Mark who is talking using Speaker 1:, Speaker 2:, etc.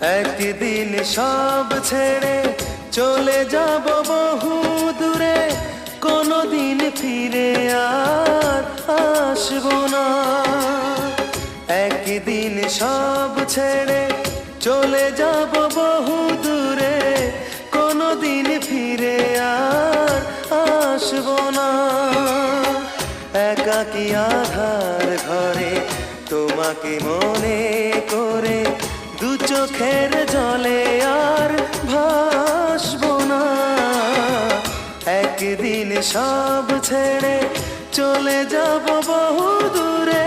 Speaker 1: একদিন সব ছেড়ে চলে যাব বহু দূরে, কোনোদিন ফিরে আর আসবো না। একদিন সব ছেড়ে চলে যাব বহু দূরে, কোনোদিন ফিরে আর আসবো না। একাকী আধার ঘরে তোমাকে মনে করে দু চোখের জলে আর ভাসবো না। একদিন সব ছেড়ে চলে যাব বহু দূরে,